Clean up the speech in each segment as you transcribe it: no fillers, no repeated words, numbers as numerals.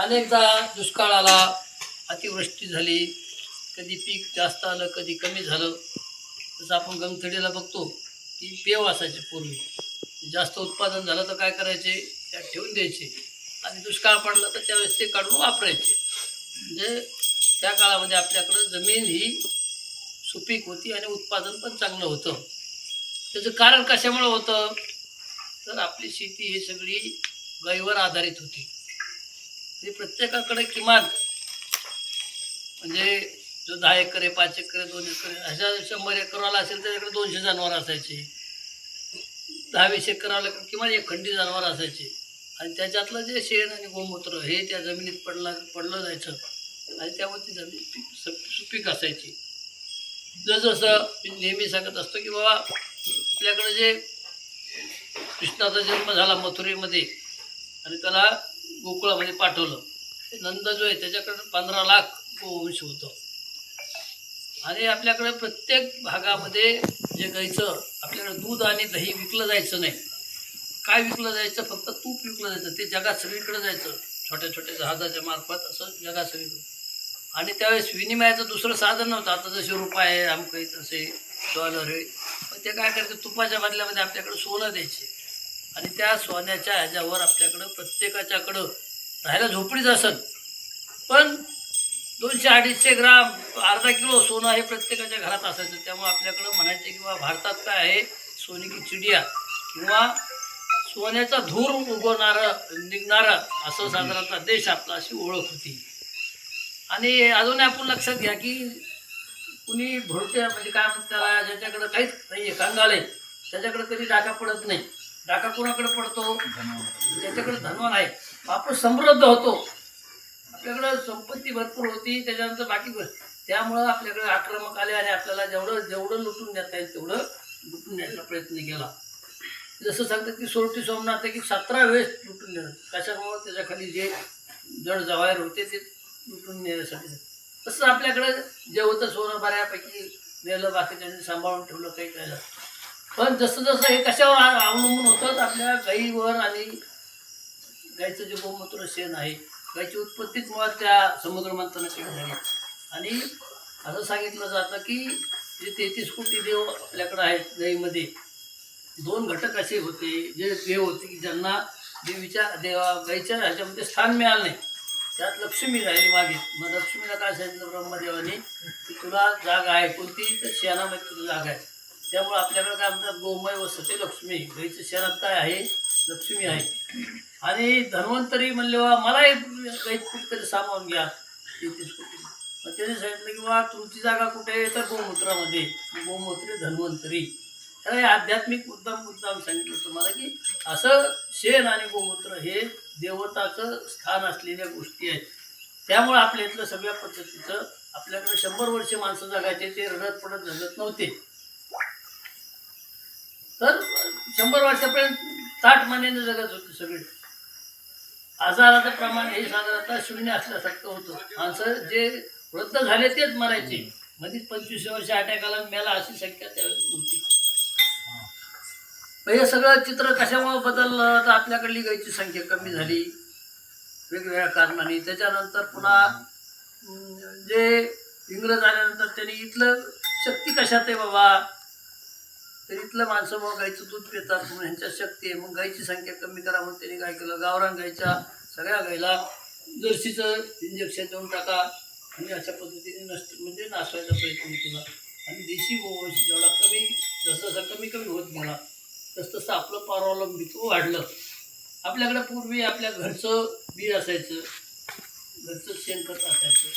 अनेकदा दुष्काळ आला, अतिवृष्टी झाली, कधी पीक जास्त आलं, कधी कमी झालं. जसं आपण गंगथडीला बघतो की पेव असायचे पूर्वी. जास्त उत्पादन झालं तर काय करायचे, त्यात ठेवून द्यायचे आणि दुष्काळ पडला तर त्यावेळेस ते काढून वापरायचे. म्हणजे त्या काळामध्ये आपल्याकडं जमीन ही सुपीक होती आणि उत्पादन पण चांगलं होतं. त्याचं कारण कशामुळं होतं, तर आपली शेती ही सगळी गाईवर आधारित होती. ते प्रत्येकाकडे किमान म्हणजे जो 10 एकर आहे, 5 एकर आहे, 2 एकर आहे, अशा 100 एकरवाला असेल त्याच्याकडे 200 जनावर असायचे. 10-20 एकरवाला किमान एक खंडी जनावर असायचे आणि त्याच्यातलं जे शेण आणि गोमूत्र हे त्या जमिनीत पडलं जायचं आणि त्यामुळे ती जमीन सुपीक असायची. जसं मी नेहमी सांगत असतो की बाबा आपल्याकडे जे कृष्णाचा जन्म झाला मथुरेमध्ये आणि त्याला गोकुळामध्ये पाठवलं, ते नंद जो आहे त्याच्याकडे 15 लाख गोवंश होतं आणि आपल्याकडे प्रत्येक भागामध्ये जे गाईचं आपल्याकडे दूध आणि दही विकलं जायचं नाही. काय विकलं जायचं, फक्त तूप विकलं जायचं. ते जगात सगळीकडे जायचं, छोट्या छोट्या जहाजाच्या मार्फत असं जगात सगळीकडे. आणि त्यावेळेस विनिमयाचं दुसरं साधन नव्हतं. आता जसे रुपये आहे, आमकं तसे डॉलर आहे, पण ते काय करते, तुपाच्या बदल्यामध्ये आपल्याकडे सोनं द्यायचे आणि त्या सोन्याच्या ह्याच्यावर आपल्याकडं प्रत्येकाच्याकडं राहायला झोपडीच असत, पण 200-250 ग्राम, अर्धा किलो सोनं हे प्रत्येकाच्या घरात असायचं. त्यामुळे आपल्याकडं म्हणायचे किंवा भारतात काय आहे, सोने की चिडिया किंवा सोन्याचा धूर उगवणारं निघणारं असं साधारणतः देश आपला, अशी ओळख होती. आणि अजून आपण लक्षात घ्या की कुणी भरते म्हणजे काय म्हणतात त्याला, ज्याच्याकडं काहीच नाही आहे, कंगाल आहे, त्याच्याकडे कधी डाका पडत नाही. डाका कोणाकडे पडतो, ज्याच्याकडे धनवान आहे. आपण समृद्ध होतो, आपल्याकडं संपत्ती भरपूर होती, त्याच्यानंतर बाकी त्यामुळं आपल्याकडे आक्रमक आले आणि आपल्याला जेवढं लुटून नेता येईल तेवढं लुटून न्यायचा प्रयत्न केला. जसं सांगतात की सोरटी सोमनाथ की 17 वेळेस लुटून नेलं. कशामुळं, त्याच्याखाली जे जड जवाहर होते ते लुटून नेण्यासाठी. तसं आपल्याकडं जे होतं सोनं बऱ्यापैकी नेलं, बाकीच्यांनी सांभाळून ठेवलं काही काय. पण जसं जसं हे कशावर अवलंबून होतं, आपल्या गाईवर आणि गाईचं जे गोमूत्र शेण आहे, गाईची उत्पत्तीच मुळात त्या समुद्र मंथनाची झाली. आणि असं सांगितलं जातं की जे 33 कोटी देव आपल्याकडं आहेत गाईमध्ये, 2 घटक असे होते जे देव होते की ज्यांना गाईच्या ह्याच्यामध्ये स्थान मिळालं नाही. त्यात लक्ष्मी राहिली मागे. मग लक्ष्मीला काय सांगितलं ब्रह्मदेवाने की तुला जागा आहे कोणती, तर शेणामध्ये तुला जागा आहे. त्यामुळे आपल्याकडे काय म्हणतात, गोमय वसते लक्ष्मी. गाईच्या शेणात काय आहे, लक्ष्मी आहे. आणि धन्वंतरी म्हणले वा मलाही गाईत कुठेतरी सामावून घ्या 33 कोटी. मग त्याने सांगितलं की बा तुमची जागा कुठे आहे, तर गोमूत्रामध्ये. गोमूत्रे धन्वंतरी. त्याला आध्यात्मिक मुद्दाम सांगितलं तुम्हाला की असं शेण आणि गोमूत्र हे देवताचं स्थान असलेल्या गोष्टी आहेत. त्यामुळे आपल्या इथलं सगळ्या पद्धतीचं आपल्याकडे 100 वर्षे माणसं जगायचे, ते रडत पडत जगत नव्हते. तर 100 वर्षापर्यंत ताट मानेने जगत होते सगळे. आजाराचं प्रमाण हे साधारणतः 0 असल्यासारखं होतं. माणसं जे वृद्ध झाले तेच मरायचे. मध्येच 25 वर्ष अटॅकाला मेला अशी संख्या त्यावेळेस नव्हती. हे सगळं चित्र कशामुळे बदललं, तर आपल्याकडली गाईची संख्या कमी झाली वेगवेगळ्या कारणाने. त्याच्यानंतर पुन्हा जे इंग्रज आल्यानंतर त्यांनी इथलं शक्ती कशात आहे बाबा, तर इथलं माणसं मग गाईचं दूध पितात म्हणून ह्यांच्यात शक्ती आहे, मग गाईची संख्या कमी करा म्हणून त्यांनी काय केलं, गावरान गाईच्या सगळ्या गाईला जर्सीचं इंजेक्शन देऊन टाका आणि अशा पद्धतीने म्हणजे नाशवायचा प्रयत्न केला. आणि देशी गोवंश जेवढा कमी जसं कमी होत गेला तसं आपलं परावलंबित्व वाढलं. आपल्याकडे पूर्वी आपल्या घरचं बी असायचं, घरचं शेणखत असायचं,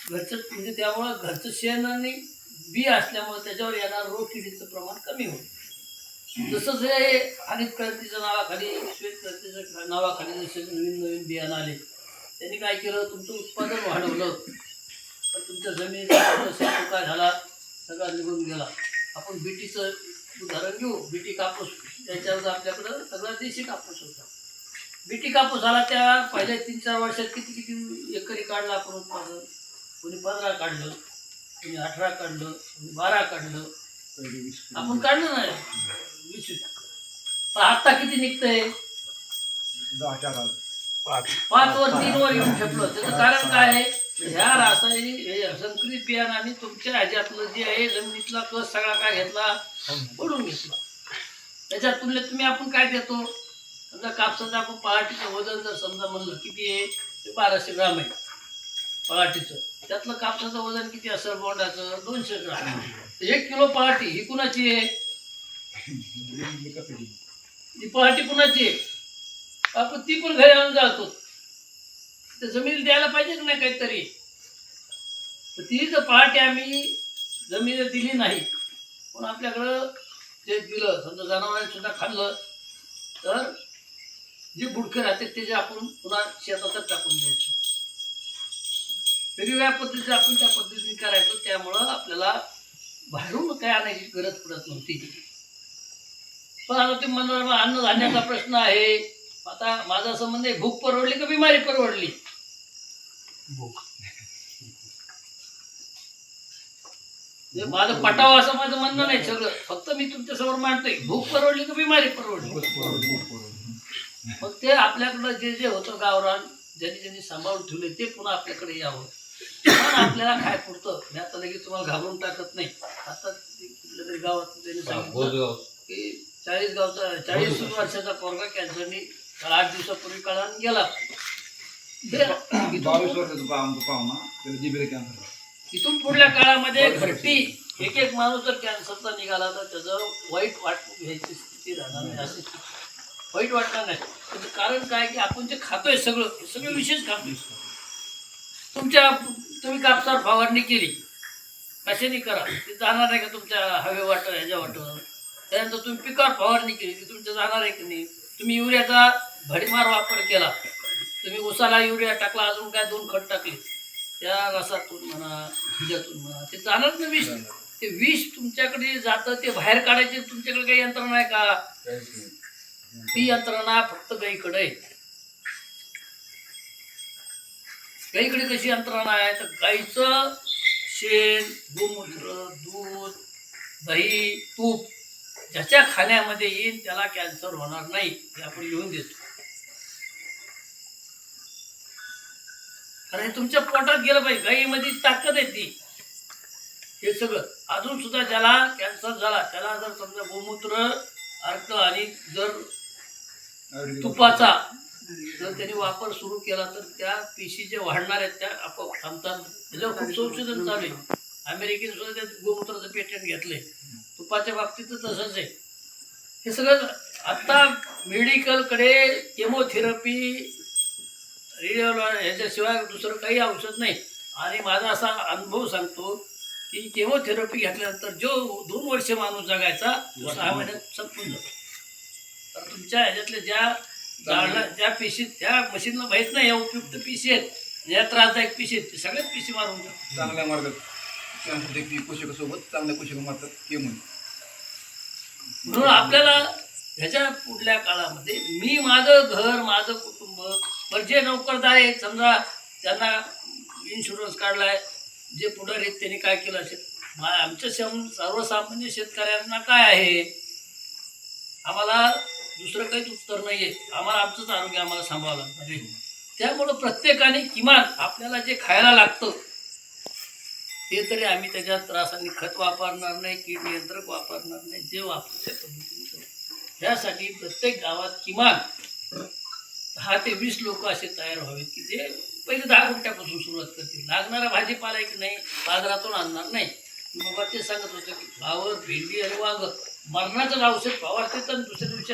घरचं म्हणजे त्यामुळं घरचं शेण आणि बी असल्यामुळे त्याच्यावर येणार रोग किडीचं प्रमाण कमी होतं. जसं हे हरित क्रांतीच्या नावाखाली, श्वेत क्रांतीच्या नावाखाली जसे नवीन बियाणं आले, त्यांनी काय केलं, तुमचं उत्पादन वाढवलं, पण तुमच्या जमिनीचा काय झाला, सगळा निघून गेला. आपण बीटीचं उदाहरण घेऊ. बीटी कापूस, त्याच्यावर आपल्याकडं सगळा देशी कापूस होता. बीटी कापूस आला, त्या पहिल्या 3-4 वर्षात किती एकरी काढलं आपण उत्पादन. कोणी 15 काढलं, कोणी 18 काढलं, कोणी 12 काढलं, आपण काढलं नाही 20. पण आता किती निघतंय, 5 वर 3 वर येऊन ठेपलं. त्याचं कारण काय आहे? ह्या रासायनिक हे संकरित बियाणाने तुमच्या ह्याच्यातलं जे आहे जमिनीतला कस सगळा काय घेतला, ओढून घेतला. त्याच्या तुलनेत तुम्ही आपण काय देतो, समजा कापसाचं आपण पहाटीचं वजन जर समजा म्हणलं किती आहे, ते 1200 ग्राम आहे पहाटीचं. त्यातलं कापसाचं वजन किती असेल बोंडाचं, 200 ग्राम. 1 किलो पहाटी ही कुणाची आहे? ही पहाटी कुणाची आहे? आपण ती पण घरी आणून जातो. तर जमिनीला द्यायला पाहिजे की नाही काहीतरी. तर ती जर पहाटे आम्ही जमिनीला दिली नाही, पण आपल्याकडं ते दिलं, समजा जनावरांनी सुद्धा खाल्लं, तर जे बुडके राहते त्याचे आपण पुन्हा शेतातच टाकून द्यायचो. वेगवेगळ्या पद्धतीने आपण त्या पद्धतीने करायचो. त्यामुळं आपल्याला बाहेरून काय आणायची गरज पडत नव्हती. पण आता ते म्हणणार अन्नधान्याचा प्रश्न आहे. आता माझा संबंध आहे, भूक परवडली का बिमारी परवडली? माझं पटावं असं माझं म्हणणं नाही. सगळं फक्त मी तुमच्या समोर मांडतोय, भूक परवडली का बिमारी परवडली. मग ते आपल्याकडं जे जे होतं गावरान ज्यांनी ज्यांनी सांभाळून ठेवले ते पुन्हा आपल्याकडे यावं. पण आपल्याला काय पुरतं. मी आता लगेच तुम्हाला घाबरून टाकत नाही. आता कुठल्या तरी गावात त्यांनी सांगितलं की 40 वर्षाचा पोरगा कॅन्सरनी 8 दिवसापूर्वी कळान गेला. इथून पुढल्या काळामध्ये घरटी एक माणूस जर कॅन्सरचा निघाला तर त्याचं वाईट वाटून घ्यायची स्थिती राहणार नाही. अशी वाईट वाटणार नाही. त्याचं कारण काय की आपण जे खातोय सगळं विशेष खातोय. तुम्ही कापसावर फवारणी केली, कशाने करा, ते जाणार आहे का तुमच्या हवे वाटर ह्याच्या वाटर. त्यानंतर तुम्ही पिकावर फवारणी केली, ती तुमच्या जाणार आहे की नाही. तुम्ही युरियाचा भडीमार वापर केला, तुम्ही उसाला युरिया टाकला, अजून काय 2 खत टाकले, त्या रसातून म्हणा भिजातून म्हणा, ते जाणार ना विष. ते विष तुमच्याकडे जातं, ते बाहेर काढायचे तुमच्याकडे काही यंत्रणा आहे का? ती यंत्रणा फक्त गाईकडे आहे. गाईकडे कशी यंत्रणा आहे तर गाईचं शेण, गोमूत्र, दूध, दही, तूप ज्याच्या खाण्यामध्ये येईल त्याला कॅन्सर होणार नाही हे आपण लिहून देतो. कारण तुमच्या पोटात गेलं पाहिजे. गाईमध्ये ताकद आहे ती. हे सगळं अजून सुद्धा ज्याला कॅन्सर झाला त्याला जर समजा गोमूत्र अर्क आणि जर तुपाचा जर त्यांनी वापर सुरू केला तर त्या पेशी जे वाढणार आहेत त्या आपोआप थांबतात. त्याच्यावर खूप संशोधन चालू आहे. अमेरिकेने सुद्धा त्या गोमूत्राचं पेटंट घेतलंय. तुपाच्या बाबतीत तसंच आहे. हे सगळं आता मेडिकलकडे केमोथेरपी ह्याच्याशिवाय दुसरं काही औषध नाही. आणि माझा असा अनुभव सांगतो की केमोथेरपी घेतल्यानंतर जो 2 वर्ष माणूस जगायचा 6 महिन्यात संपून जातो. तर तुमच्या ह्याच्यातल्या ज्या पेशी त्या मशीनला माहीत नाही या उपयुक्त पेशी आहेत, या त्रासदायक पेशी आहेत, ते सगळ्याच पेशी मारून जातात. चांगल्या मार्गात पोषकासोबत चांगल्या पोषक मारतात केमो. म्हणून आपल्याला ह्याच्या पुढल्या काळामध्ये मी माझं घर माझं कुटुंब पण जे नोकरदार आहेत समजा त्यांना इन्शुरन्स काढलाय, जे पुढारी आहेत त्यांनी काय केलं असेल. आमच्या सर्वसामान्य शेतकऱ्यांना काय आहे, आम्हाला दुसरं काहीच उत्तर नाही आहे. आम्हाला आमचंच आरोग्य आम्हाला सांभाळावं लागतं. त्यामुळं प्रत्येकाने किमान आपल्याला जे खायला लागतं ते तरी आम्ही त्याच्यात रासायनिक खत वापरणार नाही, कीड नियंत्रक वापरणार नाही, जे वापरू त्या पद्धतीने करू. त्यासाठी प्रत्येक गावात किमान 10 ते 20 लोक असे तयार व्हावेत की जे पहिले 10 गुंठ्यापासून सुरुवात करतील. लागणारा भाजीपाला आहे की नाही बाजारातून आणणार नाही. मग ते सांगत होतं की फ्लावर, भेंडी आणि वांग मरणाचं औषध फवारते तर दुसऱ्या दिवशी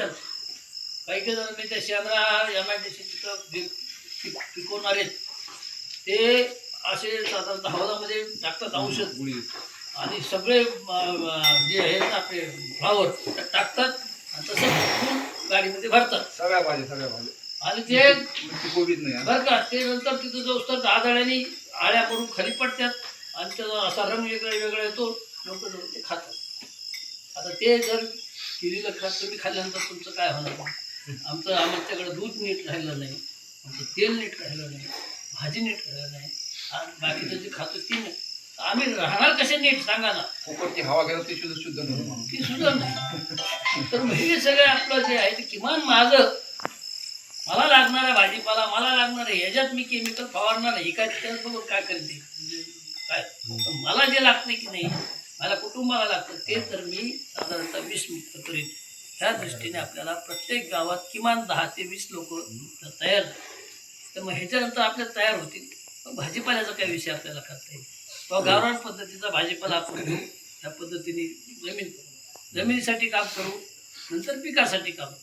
काही जण मी त्या शेंद्रा MIDC तिथं पिकवणारे ते असे साधारणतः हवालामध्ये टाकतात औषध आणि सगळे जे आहेत आपले फ्लावर टाकतात आणि तसं गाडीमध्ये भरतात सगळ्या भाज्या आणि ते बरं का ते नंतर तिथं जाऊस तर 10 जणांनी आळ्या करून खाली पडतात आणि त्याचा असा रंग वेगळा येतो. लोक ते खातात. आता ते जर केलेलं खत तुम्ही खाल्ल्यानंतर तुमचं काय होणार? आमच्याकडे दूध नीट राहिलं नाही, आमचं तेल नीट राहिलं नाही, भाजी नीट राहिलं नाही आणि बाकीचं जे खातो ती नाही. आम्ही राहणार कसे नीट सांगा ना. पोपटची हवा घ्या ती शुद्ध ती सुद्धा नाही. तर हे सगळं आपलं जे आहे ते किमान माझं मला लागणारा भाजीपाला, मला लागणार आहे, ह्याच्यात मी केमिकल फवारणार नाही, काय त्याचबरोबर काय करते म्हणजे काय पण मला जे लागते की नाही, मला कुटुंबाला लागतं ते तर मी साधारणतः 20 मुक्त करीन. त्या दृष्टीने आपल्याला प्रत्येक गावात किमान 10 ते 20 लोक तयार झाले. तर मग ह्याच्यानंतर आपल्या तयार होतील. मग भाजीपाल्याचा काही विषय आपल्याला करता येईल किंवा गावरान पद्धतीचा भाजीपाला आपण घेऊ, त्या पद्धतीने जमीन करू, जमिनीसाठी काम करू, नंतर पिकासाठी काम.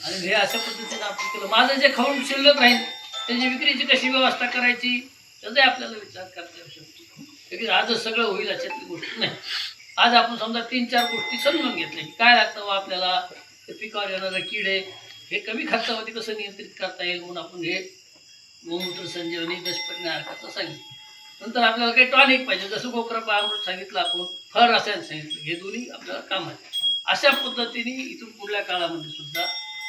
आणि हे अशा पद्धतीने आपण केलं, माझं जे खाऊन शिल्लक राहील त्याची विक्रीची कशी व्यवस्था करायची त्याचाही आपल्याला विचार करता येऊ शकतो. कारण आजच सगळं होईल अशातली गोष्ट नाही. आज आपण समजा 3-4 गोष्टी समजून घेतल्या की काय लागतं बा आपल्याला, ते पिकावर येणारे किडे हे कमी खर्चामध्ये कसं नियंत्रित करता येईल म्हणून आपण हे गोमूत्र संजीवनी दशपर्णी अर्काचं सांगितलं. नंतर आपल्याला काही टॉनिक पाहिजे, जसं गोक्रपा अमृत सांगितलं, आपण फळ रसायन सांगितलं, हे दोन्ही आपल्याला काम आहे. अशा पद्धतीने इथून पुढल्या काळामध्ये सुद्धा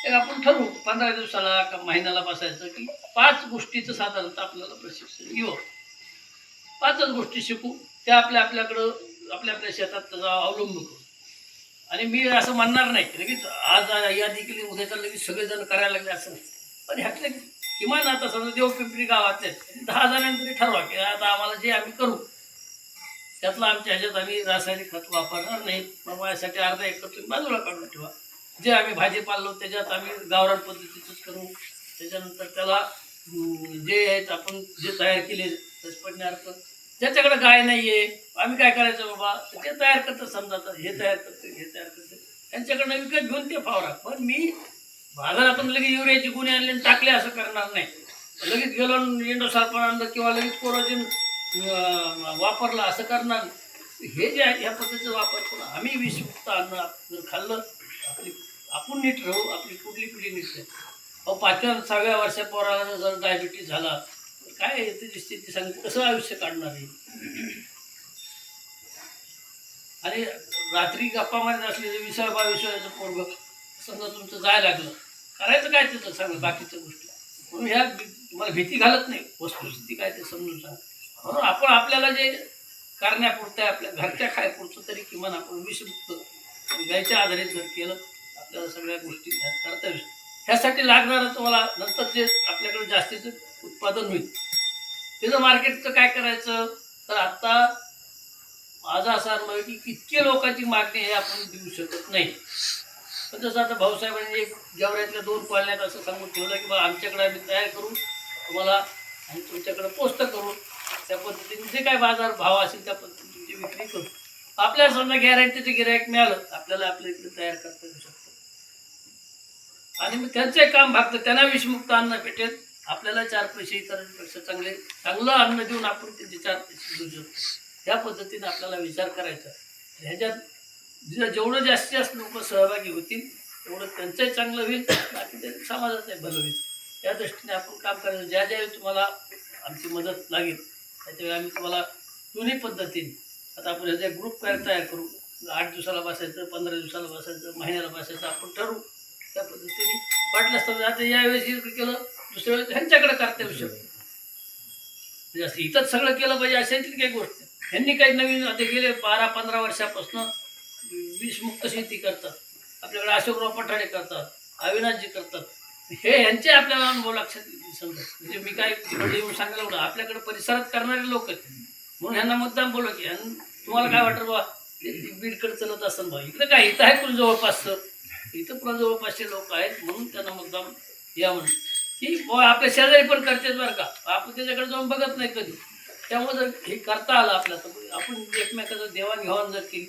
एक आपण ठरवू 15 दिवसाला का महिन्याला बसायचं की 5 गोष्टीचं साधारणतः आपल्याला प्रशिक्षण घेऊ. 5च गोष्टी शिकू, त्या आपल्याकडं आपल्या शेतात त्याचा अवलंब करू. आणि मी असं म्हणणार नाही लगेच आज यादी केली उद्याच्या लगेच सगळेजण करायला लागले असं नाही. पण ह्यातले किमान आता समजा देवपिंपरी गावातले 10 जणांनी तरी ठरवा की आता आम्हाला जे आम्ही करू त्यातलं आमच्या ह्याच्यात आम्ही रासायनिक खत वापरणार नाही. मग माझ्यासाठी अर्धा एकर तुम्ही बाजूला काढून ठेवा. जे आम्ही भाजीपालो त्याच्यात आम्ही गावरान पद्धतीचंच करू. त्याच्यानंतर त्याला जे आहेत आपण जे तयार केले दशपर्णी ज्याच्याकडे गाय नाही आहे, आम्ही काय करायचं बाबा, ते तयार करतं, समजा हे तयार करतं, हे तयार करतं, त्यांच्याकडनं विकत घेऊन ते फवारा. पण मी बाजारातून लगेच युरियाची गुन्हे आणले आणि टाकले असं करणार नाही. लगेच गेलो इंडोसाल्फान आणलं किंवा लगेच कोरोजिन वापरलं असं करणार. हे जे आहे ह्या पद्धतीचा वापर करून आम्ही विषमुक्त अन्न जर खाल्लं आपण नीट राहू, आपली पुढली पिढी नीट राहील. 5व्या-6व्या वर्षा पोराला जर डायबिटीस झाला काय त्याची स्थिती सांगते, कसं आयुष्य काढणार आहे. आणि रात्री गप्पा मारत असलेले 20-22 पोरग समजा तुमचं जायला लागलं, करायचं काय त्याचं सांगा बाकीच्या गोष्टी. म्हणून ह्या तुम्हाला भीती घालत नाही, वस्तुस्थिती काय ते समजून सांगा. म्हणून आपण आपल्याला जे करण्यापुरतं आपल्या घरच्या खायपुरतं तरी किमान आपण विषमुक्त गायच्या आधारित जर केलं आपल्याला सगळ्या गोष्टी करता येऊ. ह्यासाठी लागणारं तुम्हाला नंतर जे आपल्याकडे जास्तीचं उत्पादन होईल त्याचं मार्केटचं काय करायचं. तर आत्ता माझा असा अनुभव आहे की इतके लोकांची मागणी हे आपण देऊ शकत नाही. पण जसं आता भाऊसाहेबांनी एक गेवऱ्यातल्या 2 कॉलन्यात असं सांगून ठेवलं की बा आमच्याकडे आम्ही तयार करू तुम्हाला आणि तुमच्याकडे पोस्ट करू, त्या पद्धतीने जे काय बाजार भाव असेल त्या पद्धतीने तुमची विक्री करू. आपल्याला समजा गॅरंटीचं गिरायक मिळालं आपल्याला आपल्या इकडे तयार करता येऊ शकतं. आणि मग त्यांचं काम भागतं, त्यांना विषमुक्त अन्न भेटेल, आपल्याला 4 पैसे इतरांपेक्षा चांगलं अन्न देऊन आपण त्यांचे 4 पैसे देऊ शकतो. या पद्धतीने आपल्याला विचार करायचा. ह्याच्यात जेवढं जास्तीत जास्त लोक सहभागी होतील तेवढं त्यांचंही चांगलं होईल, बाकी ते समाजाचंही भलं होईल. त्या दृष्टीने आपण काम करायचं. ज्या ज्यावेळी तुम्हाला आमची मदत लागेल त्याच्यावेळी आम्ही तुम्हाला दोन्ही पद्धतीने आता आपण ह्याचा ग्रुप तयार करू. 8 दिवसाला बसायचं, 15 दिवसाला बसायचं, महिन्याला बसायचं आपण ठरवू. त्या पद्धतीने वाटलं असतं आता यावेळेस हे केलं दुसऱ्या वेळेस ह्यांच्याकडे करता येऊ शकतं. जास्त इथंच सगळं केलं पाहिजे अशातली काही गोष्ट. ह्यांनी काही नवीन आता गेले 12-15 वर्षापासून विषमुक्त शेती करतात. आपल्याकडे अशोकराव पठाडे करतात, अविनाशजी करतात. हे ह्यांचे आपल्याला अनुभव लक्षात समजा. म्हणजे मी काय तिकडे येऊन सांगायला होतं आपल्याकडे परिसरात करणारे लोक आहेत म्हणून ह्यांना मुद्दाम बोललो की तुम्हाला काय वाटतं बा बीडकडे चलत असताना बा इकडे काय इथं आहे कुणी जवळपासचं, इथं पुन्हा जवळपासचे लोक आहेत म्हणून त्यांना मुद्दाम या म्हणून की आपल्या शेजारी पण करतात बरं का, आपण त्याच्याकडे जाऊन बघत नाही कधी. त्यामुळे जर हे करता आलं आपल्या तर आपण एकमेकाचं देवाणघेवाण जर केली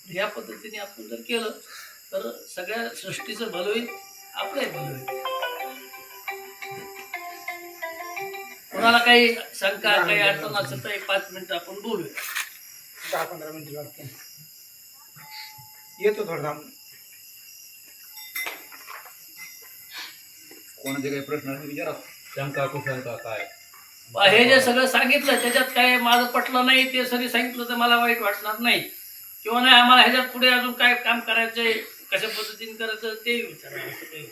ह्या पद्धतीने आपण जर केलं तर सगळ्या सृष्टीचं भलं होईल, आपलंही भलं होईल. कोणाला काही शंका काही अडचण असेल तर 5 मिनिटं आपण बोलूया. 10-15 मिनिटं लागते. येतो थोडा. कोणाचे काही प्रश्न असेल विचारा. शंका कुशंका काय हे जे सगळं सांगितलं त्याच्यात काय माझं पटलं नाही ते सगळं सांगितलं तर मला वाईट वाटणार नाही किंवा नाही आम्हाला ह्याच्यात पुढे अजून काय काम करायचंय कशा पद्धतीने करायचं ते विचारा असं काही.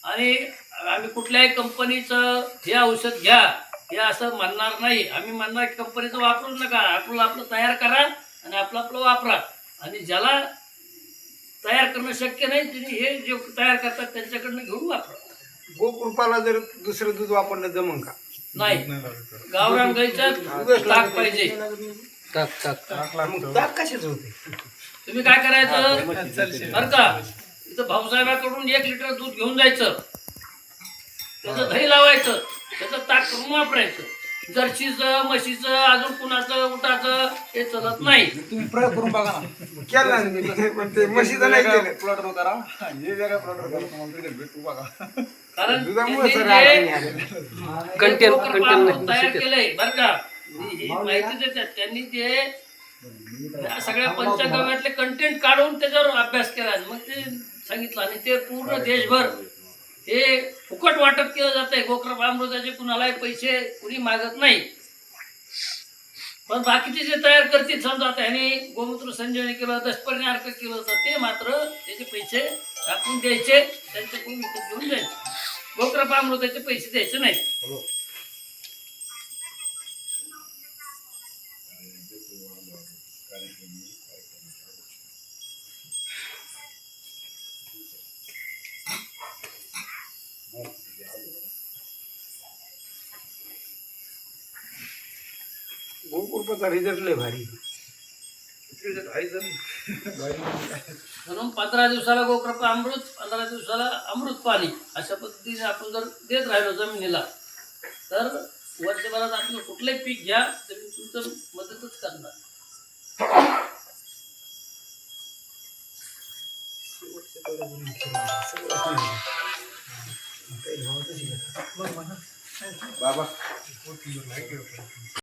आणि आम्ही कुठल्याही कंपनीचं हे औषध घ्या हे असं म्हणणार नाही. आम्ही म्हणणार कंपनीचं वापरूच नका, आपलं तयार करा आणि आपलं वापरा. आणि ज्याला तयार करणं शक्य नाही. तुम्ही हे जे तयार करतात त्यांच्याकडनं घेऊन वापरा. गोकृपाला जर दुसरं दूध वापरलं जमन का? नाही, गावरान गाईच्या ताक पाहिजे. मग ताक कशाच होते? तुम्ही काय करायचं बरं का, इथं भाऊसाहेबाकडून 1 लिटर दूध घेऊन जायचं, त्याचं दही लावायचं, त्याचं ताक करून वापरायचं. जर्शीचं, म्हशीचं, अजून कुणाचं उठाचं हे चलत नाही. तुम्ही प्रयोग करून बघा ना. केला ना मी, पण ते म्हशीचं नाही केलं. प्लॉटर करा, हे वेगळा प्लॉटर करा, तुम्हाला रिझल्ट भेटू बघा. कारण दुधामुळे सर त्यांनी अडचणी जे आल्या. कंटेंट तयार केलंय बरं का, ही माहिती देतात त्यांनी. ते या सगळ्या पंचगव्यातले कंटेंट काढून त्याच्यावर अभ्यास केला, मग ते सांगितलं. आणि ते पूर्ण देशभर हे फुकट वाटप केलं जात आहे. गोकृपा अमृताचे कुणालाही पैसे कुणी मागत नाही. पण बाकीचे जे तयार करतील, समजा त्याने गोमूत्र संजीवनी केलं, दशपर्णी अर्क केलं, तर ते मात्र त्याचे पैसे टाकून द्यायचे, त्यांच्याकडून विकत घेऊन द्यायचे. गोकृपा अमृताचे पैसे द्यायचे नाही. गोकृपाचा रिझल्ट लय भारी. म्हणून 15 दिवसाला गोकृपा अमृत, 15 दिवसाला अमृत पाणी, अशा पद्धतीने आपण जर देत राहिलो जमिनीला, तर वर्षभरात आपलं कुठलंही पीक घ्या तरी तुमचं मदतच करणार. बाबा